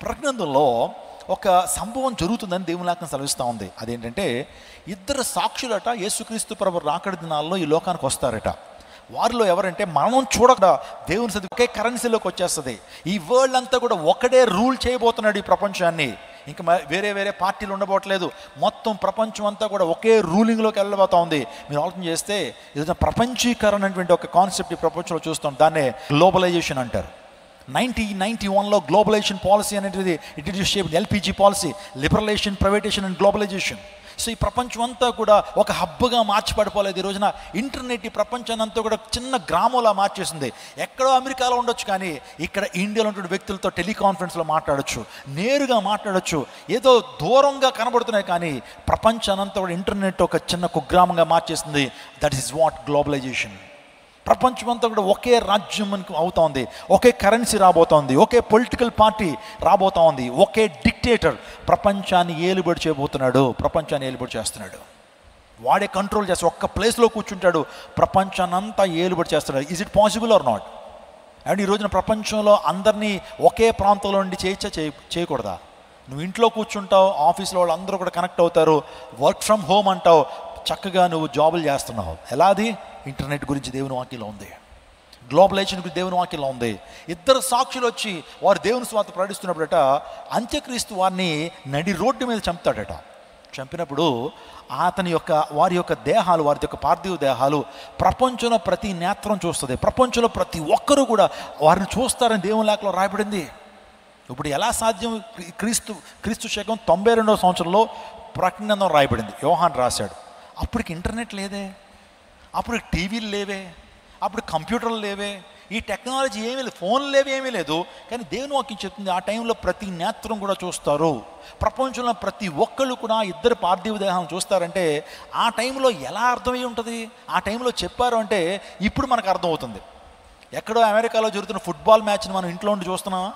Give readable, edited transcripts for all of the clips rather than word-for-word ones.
ప్రకటనలో ఒక సంభవం జరుగుతుందని దేవుని లేఖనం సెలవిస్తూ ఉంది. అదేంటంటే, ఇద్దరు సాక్షులట యేసుక్రీస్తు ప్రభు రాకడ దినాల్లో ఈ లోకానికి వస్తారట. వారిలో ఎవరంటే, మనం చూడక దేవుని సది ఒకే కరెన్సీలోకి వచ్చేస్తుంది. ఈ వరల్డ్ అంతా కూడా ఒకడే రూల్ చేయబోతున్నాడు ఈ ప్రపంచాన్ని. ఇంకా వేరే వేరే పార్టీలు ఉండబోట్లేదు. మొత్తం ప్రపంచం అంతా కూడా ఒకే రూలింగ్లోకి వెళ్ళబోతా ఉంది. మీరు ఆలోచన చేస్తే ఈరోజు ప్రపంచీకరణ అనేటువంటి ఒక కాన్సెప్ట్ ఈ ప్రపంచంలో చూస్తాం. దాన్నే గ్లోబలైజేషన్ అంటారు. 1991లో గ్లోబలైజేషన్ పాలసీ అనేది ఇంట్రడ్యూస్ చేయబడింది. LPG policy, liberalization, privatization and globalization. So ఈ ప్రపంచం అంతా కూడా ఒక హబ్గా మార్చి పడిపోలేదు. ఈ రోజున ఇంటర్నెట్ ఈ ప్రపంచాన్ని అంతా కూడా చిన్న గ్రామంలా మార్చేసింది. ఎక్కడో అమెరికాలో ఉండొచ్చు, కానీ ఇక్కడ ఇండియాలో ఉంటున్న వ్యక్తులతో టెలికాన్ఫరెన్స్లో మాట్లాడచ్చు, నేరుగా మాట్లాడచ్చు. ఏదో దూరంగా కనబడుతున్నాయి, కానీ ప్రపంచాన్ని అంతా కూడా ఇంటర్నెట్ ఒక చిన్న కుగ్రామంగా మార్చేసింది. That is what globalization. ప్రపంచం అంతా కూడా ఒకే రాజ్యం మనకు అవుతా ఉంది, ఒకే కరెన్సీ రాబోతోంది, ఒకే పొలిటికల్ పార్టీ రాబోతా ఉంది, ఒకే డిక్టేటర్ ప్రపంచాన్ని ఏలుబడి చేయబోతున్నాడు, ప్రపంచాన్ని ఏలుబడి చేస్తున్నాడు. వాడే కంట్రోల్ చేస్తాడు, ఒక్క ప్లేస్లో కూర్చుంటాడు, ప్రపంచాన్ని అంతా ఏలుబడి చేస్తున్నాడు. Is it possible are not? And ఈ రోజున ప్రపంచంలో అందరినీ ఒకే ప్రాంతంలో నుండి చేయకూడదా? నువ్వు ఇంట్లో కూర్చుంటావు, ఆఫీస్లో వాళ్ళు అందరూ కూడా కనెక్ట్ అవుతారు, వర్క్ ఫ్రమ్ హోమ్ అంటావు, చక్కగా నువ్వు జాబులు చేస్తున్నావు. ఎలా? అది ఇంటర్నెట్ గురించి దేవుని వాక్యంలో ఉంది, గ్లోబలైజేషన్ గురించి దేవుని వాక్యంలో ఉంది. ఇద్దరు సాక్షులు వచ్చి వారు దేవుని స్వార్థ ప్రకటిస్తున్నప్పుడట, అంత్యక్రీస్తు వారిని నడి రోడ్డు మీద చంపుతాడట. చంపినప్పుడు వారి యొక్క దేహాలు, వారి యొక్క పార్థివ దేహాలు ప్రపంచంలో ప్రతి నేత్రం చూస్తుంది. ప్రపంచంలో ప్రతి ఒక్కరూ కూడా వారిని చూస్తారని దేవుని లేఖలో రాయబడింది. ఇప్పుడు ఎలా సాధ్యం? క్రీస్తు శకం 92వ సంవత్సరంలో ప్రకటన రాయబడింది, యోహాన్ రాశాడు. అప్పటికి ఇంటర్నెట్ లేదే, అప్పుడు టీవీలు లేవే, అప్పుడు కంప్యూటర్లు లేవే, ఈ టెక్నాలజీ ఏమీ లేదు, ఫోన్లు లేవు, ఏమీ లేదు. కానీ దేవుని వాక్యం చెప్తుంది, ఆ టైంలో ప్రతి నేత్రం కూడా చూస్తారు. ప్రపంచంలో ప్రతి ఒక్కళ్ళు కూడా ఇద్దరు పార్థివ దేహాలను చూస్తారంటే ఆ టైంలో ఎలా అర్థమై ఉంటుంది? ఆ టైంలో చెప్పారు అంటే ఇప్పుడు మనకు అర్థమవుతుంది. ఎక్కడో అమెరికాలో జరుగుతున్న ఫుట్బాల్ మ్యాచ్ని మనం ఇంట్లో ఉండి చూస్తున్నామా?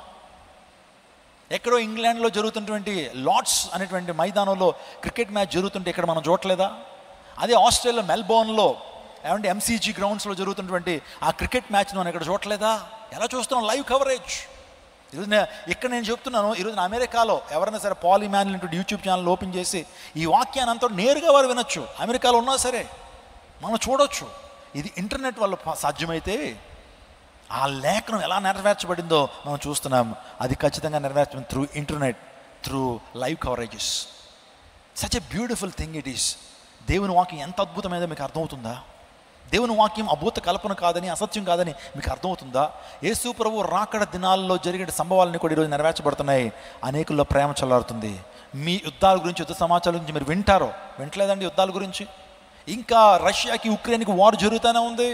ఎక్కడో ఇంగ్లాండ్లో జరుగుతున్నటువంటి లార్డ్స్ అనేటువంటి మైదానంలో క్రికెట్ మ్యాచ్ జరుగుతుంటే ఇక్కడ మనం చూడలేదా? అదే ఆస్ట్రేలియా మెల్బోర్న్లో ఏమంటే ఎంసీజీ గ్రౌండ్స్లో జరుగుతున్నటువంటి ఆ క్రికెట్ మ్యాచ్ని మనం ఇక్కడ చూడలేదా? ఎలా చూస్తున్నాం? Live coverage. ఈరోజు ఇక్కడ నేను చెప్తున్నాను, ఈరోజు అమెరికాలో ఎవరైనా సరే పాలిమాన్యుల్ యూట్యూబ్ ఛానల్ ఓపెన్ చేసి ఈ వాక్యాన్ని అంతా నేరుగా వారు వినొచ్చు. అమెరికాలో ఉన్నా సరే మనం చూడొచ్చు. ఇది ఇంటర్నెట్ వల్ల సాధ్యమైతే ఆ లేఖనం ఎలా నెరవేర్చబడిందో మనం చూస్తున్నాం. అది ఖచ్చితంగా నెరవేర్చబడింది through internet, through live coverages. Such a beautiful thing it is. దేవుని వాక్యం ఎంత అద్భుతమైనదో మీకు అర్థమవుతుందా? దేవుని వాక్యం అభూత కల్పన కాదని, అసత్యం కాదని మీకు అర్థమవుతుందా? యేసు ప్రభు రాకడ దినాల్లో జరిగే సంభవాలని కూడా ఈరోజు నెరవేర్చబడుతున్నాయి. అనేకుల్లో ప్రేమ చల్లారుతుంది. మీ యుద్ధాల గురించి, యుద్ధ సమాచారాల గురించి మీరు వింటలేదండి? యుద్ధాల గురించి ఇంకా రష్యాకి ఉక్రెయిన్కి వార్ జరుగుతూనే ఉంది.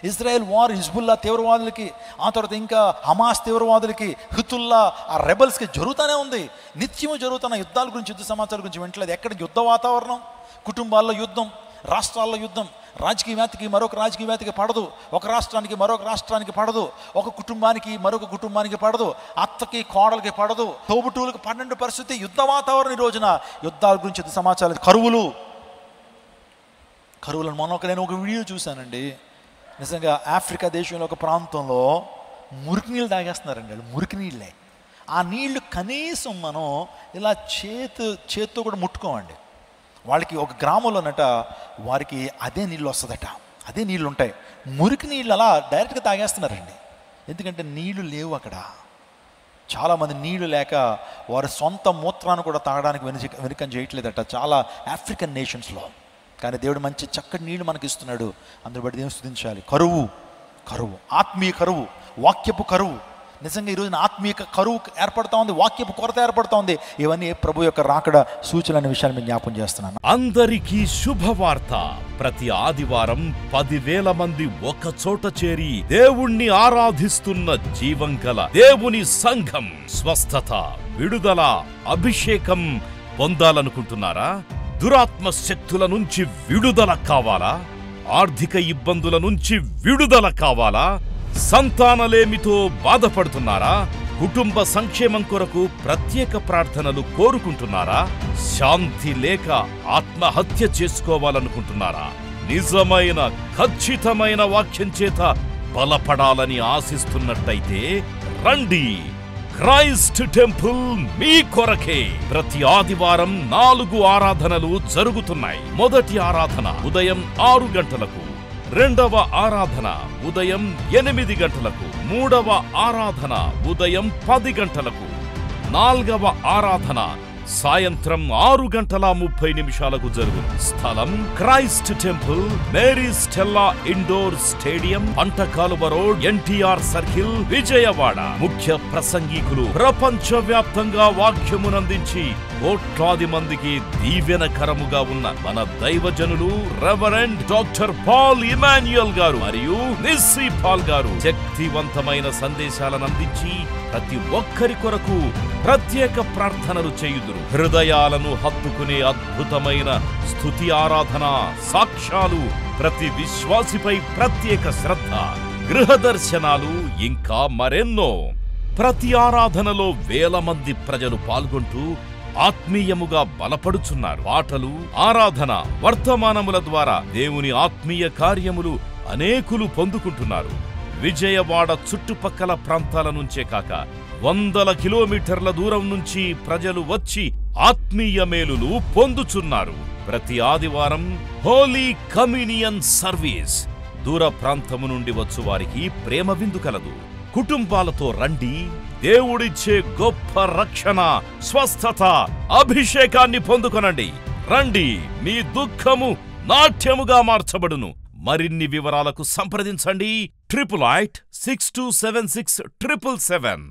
ఇజ్రాయెల్ వార్ హిజ్బుల్లా తీవ్రవాదులకి, ఆ తర్వాత ఇంకా హమాస్ తీవ్రవాదులకి, హుతుల్లా ఆ రెబల్స్కి జరుగుతూనే ఉంది. నిత్యము జరుగుతున్న యుద్ధాల గురించి, యుద్ధ సమాచారం గురించి వింటలేదు. ఎక్కడ యుద్ధ వాతావరణం? కుటుంబాల్లో యుద్ధం, రాష్ట్రాల్లో యుద్ధం. రాజకీయవేత్తకి మరొక రాజకీయవేత్తకి పడదు, ఒక రాష్ట్రానికి మరొక రాష్ట్రానికి పడదు, ఒక కుటుంబానికి మరొక కుటుంబానికి పడదు, అత్తకి కోడలకి పడదు, తోబుటూలకు పన్నెండు పరిస్థితి. యుద్ధ వాతావరణం ఈ రోజున. యుద్ధాల గురించి యుద్ధ సమాచారం. కరువులను నేను ఒక వీడియో చూశానండి. నిజంగా ఆఫ్రికా దేశంలో ఒక ప్రాంతంలో మురికి నీళ్ళు తాగేస్తున్నారండి. వాళ్ళు మురికి నీళ్ళే. ఆ నీళ్లు కనీసం మనం ఇలా చేత్తో కూడా ముట్టుకోమండి. వాళ్ళకి ఒక గ్రామంలోనట వారికి అదే నీళ్ళు వస్తుందట, అదే నీళ్ళు ఉంటాయి. మురికి నీళ్ళు అలా డైరెక్ట్గా తాగేస్తున్నారండి. ఎందుకంటే నీళ్లు లేవు అక్కడ. చాలామంది నీళ్లు లేక వారి సొంత మూత్రాన్ని కూడా తాగడానికి వెనుకం చేయట్లేదట చాలా ఆఫ్రికన్ నేషన్స్లో. కానీ దేవుడు మంచి చక్కటి నీళ్లు మనకి ఇస్తున్నాడు. అందులో బట్టి దేవుని స్తుతించాలి. కరువు, ఆత్మీయ కరువు, వాక్యపు కరువు. నిజంగా ఈరోజున ఆత్మీయ కరువు ఏర్పడుతూ ఉంది, వాక్యపు కొరత ఏర్పడుతూ ఉంది. ఇవన్నీ ప్రభు యొక్క రాకడ సూచనలు అనే విషయాన్ని నేను జ్ఞాపం చేస్తున్నాను. అందరికీ శుభవార్త. ప్రతి ఆదివారం 10,000 మంది ఒక చోట చేరి దేవుణ్ణి ఆరాధిస్తున్న జీవం గల దేవుని సంఘం. స్వస్థత, విడుదల, అభిషేకం పొందాలనుకుంటున్నారా? దురాత్మ శక్తుల నుంచి విడుదల కావాలా? ఆర్థిక ఇబ్బందుల నుంచి విడుదల కావాలా? సంతానలేమితో బాధపడుతున్నారా? కుటుంబ సంక్షేమం కొరకు ప్రత్యేక ప్రార్థనలు కోరుకుంటున్నారా? శాంతి లేక ఆత్మహత్య చేసుకోవాలనుకుంటున్నారా? నిజమైన ఖచ్చితమైన వాక్యం చేత బలపడాలని ఆశిస్తున్నట్టయితే రండి. క్రైస్ట్ టెంపుల్ మీ కొరకే. ప్రతి ఆదివారం 4 ఆరాధనలు జరుగుతున్నాయి. మొదటి ఆరాధన ఉదయం 6 గంటలకు, రెండవ ఆరాధన ఉదయం 8 గంటలకు, మూడవ ఆరాధన ఉదయం 10 గంటలకు, నాల్గవ ఆరాధన సాయంత్రం 6:30 జరుగును. స్థలం Christ temple, Mary Stella indoor stadium, పంటకాలువ రోడ్, ఎన్టీఆర్ సర్కిల్, విజయవాడ. ముఖ్య ప్రసంగికులు ప్రపంచవ్యాప్తంగా వాక్యమునందించి కోట్లాది మందికి దీవెనకరముగా ఉన్న మన దైవజనులు రెవరెండ్ డాక్టర్ పాల్ ఇమాన్యుయల్ గారు మరియు నిస్సీ పాల్ గారు శక్తివంతమైన సందేశాలను అందించి ప్రతి ఒక్కరి కొరకు ప్రత్యేక ప్రార్థనలు చేయుదురు. హృదయాలను హత్తుకునే అద్భుతమైన స్తుతి ఆరాధన సాక్ష్యాలు, ప్రతి విశ్వాసిపై ప్రత్యేక శ్రద్ధ, గృహ దర్శనాలు, ఇంకా మరెన్నో. ప్రతి ఆరాధనలో వేల మంది ప్రజలు పాల్గొంటూ ఆత్మీయముగా బలపడుచున్నారు. పాటలు, ఆరాధన, వర్తమానముల ద్వారా దేవుని ఆత్మీయ కార్యములు అనేకులు పొందుకుంటున్నారు. విజయవాడ చుట్టుపక్కల ప్రాంతాల నుంచే కాక వందల కిలోమీటర్ల దూరం నుంచి ప్రజలు వచ్చి ఆత్మీయ మేలులు పొందుచున్నారు. ప్రతి ఆదివారం హోలీ కమ్యూనియన్ సర్వీస్. దూర ప్రాంతము నుండి వచ్చు వారికి ప్రేమ విందు కలదు. కుటుంబాలతో రండి. దేవుడిచ్చే గొప్ప రక్షణ, స్వస్థత, అభిషేకాన్ని పొందుకొనండి. రండి, మీ దుఃఖము నాట్యముగా మార్చబడును. మరిన్ని వివరాలకు సంప్రదించండి 88 6276 777.